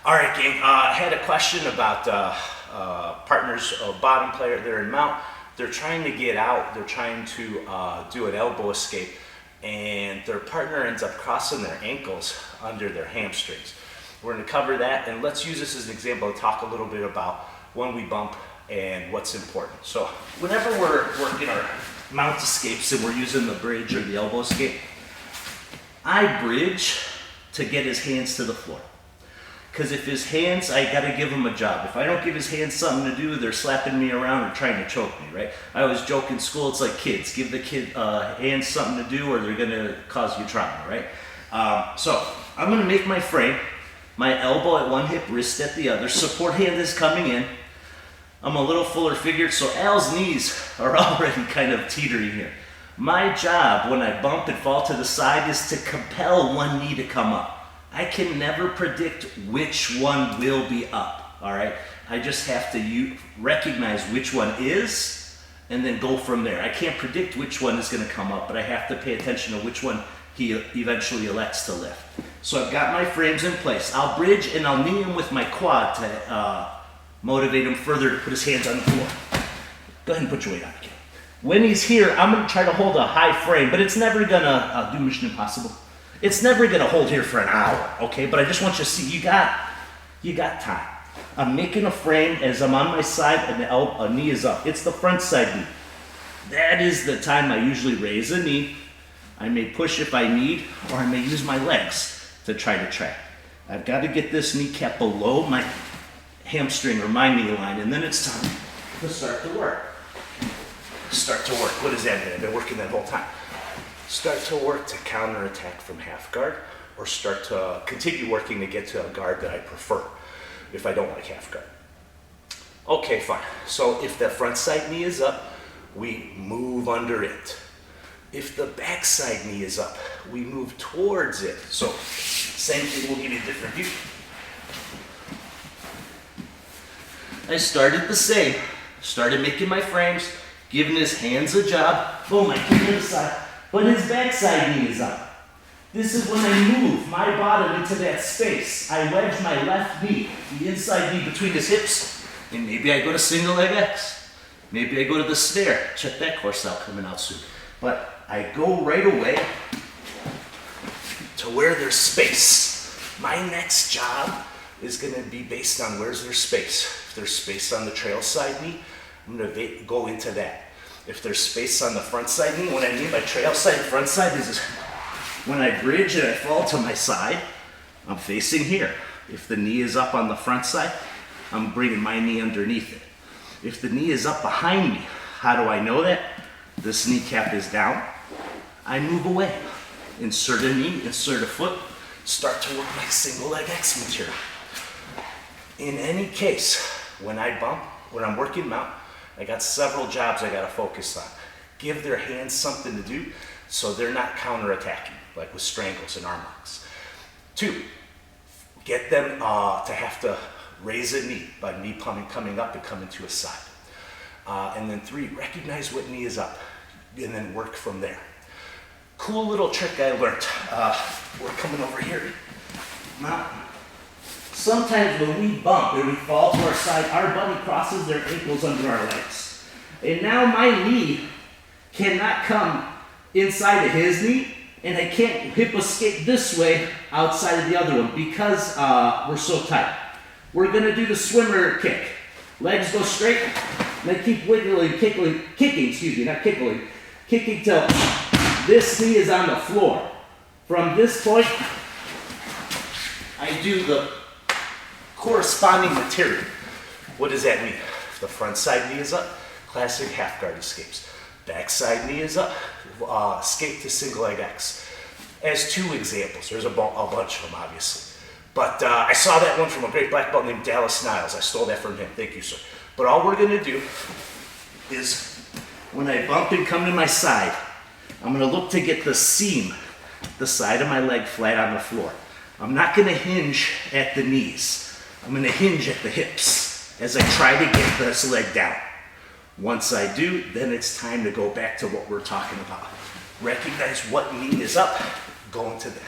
All right, gang. I had a question about partners, bottom player. They're in mount. They're trying to get out. They're trying to do an elbow escape, and their partner ends up crossing their ankles under their hamstrings. We're going to cover that, and let's use this as an example to talk a little bit about when we bump and what's important. So whenever we're working our mount escapes and we're using the bridge or the elbow escape, I bridge to get his hands to the floor. Because if his hands, I gotta give him a job. If I don't give his hands something to do, they're slapping me around or trying to choke me, right? I always joke in school, it's like kids. Give the kid hands something to do or they're gonna cause you trauma, right? So I'm gonna make my frame, my elbow at one hip, wrist at the other, support hand is coming in. I'm a little fuller figured, so Al's knees are already kind of teetering here. My job when I bump and fall to the side is to compel one knee to come up. I can never predict which one will be up, all right? I just have to recognize which one is and then go from there. I can't predict which one is gonna come up, but I have to pay attention to which one he eventually elects to lift. So I've got my frames in place. I'll bridge and I'll knee him with my quad to motivate him further to put his hands on the floor. Go ahead and put your weight on again. When he's here, I'm gonna try to hold a high frame, but it's never gonna do Mission Impossible. It's never gonna hold here for an hour, okay? But I just want you to see, you got time. I'm making a frame as I'm on my side and the knee is up. It's the front side knee. That is the time I usually raise a knee. I may push if I need, or I may use my legs to try to track. I've got to get this kneecap below my hamstring or my knee line, and then it's time to start to work. Start to work. What does that mean? I've been working that whole time. Start to work to counterattack from half guard, or start to continue working to get to a guard that I prefer if I don't like half guard. Okay, fine. So if the front side knee is up, we move under it. If the back side knee is up, we move towards it. So same thing, we'll give you a different view. I started the same. Started making my frames, giving his hands a job. Boom, I kick him aside. But his backside knee is up. This is when I move my bottom into that space. I wedge my left knee, the inside knee between his hips, and maybe I go to single leg X. Maybe I go to the snare. Check that course out coming out soon. But I go right away to where there's space. My next job is gonna be based on where's there space. If there's space on the trail side knee, I'm gonna go into that. If there's space on the front side knee, what I mean by trail side and front side is when I bridge and I fall to my side, I'm facing here. If the knee is up on the front side, I'm bringing my knee underneath it. If the knee is up behind me, how do I know that? This kneecap is down. I move away. Insert a knee, insert a foot, start to work my single leg X material. In any case, when I bump, when I'm working mount, I got several jobs I gotta focus on. Give their hands something to do so they're not counterattacking, like with strangles and arm locks. 2, get them to have to raise a knee by knee coming up and coming to a side. And then 3, recognize what knee is up and then work from there. Cool little trick I learned. We're coming over here. Now, sometimes when we bump and we fall to our side, our buddy crosses their ankles under our legs. And now my knee cannot come inside of his knee, and I can't hip escape this way outside of the other one because we're so tight. We're gonna do the swimmer kick. Legs go straight, and I keep wiggling, kicking till this knee is on the floor. From this point, I do the corresponding material. What does that mean? If the front side knee is up, classic half guard escapes. Back side knee is up, escape to single leg X. As 2 examples, there's a bunch of them obviously. But I saw that one from a great black belt named Dallas Niles. I stole that from him, thank you sir. But all we're gonna do is when I bump and come to my side, I'm gonna look to get the seam, the side of my leg flat on the floor. I'm not gonna hinge at the knees. I'm gonna hinge at the hips as I try to get this leg down. Once I do, then it's time to go back to what we're talking about. Recognize what knee is up, go into there.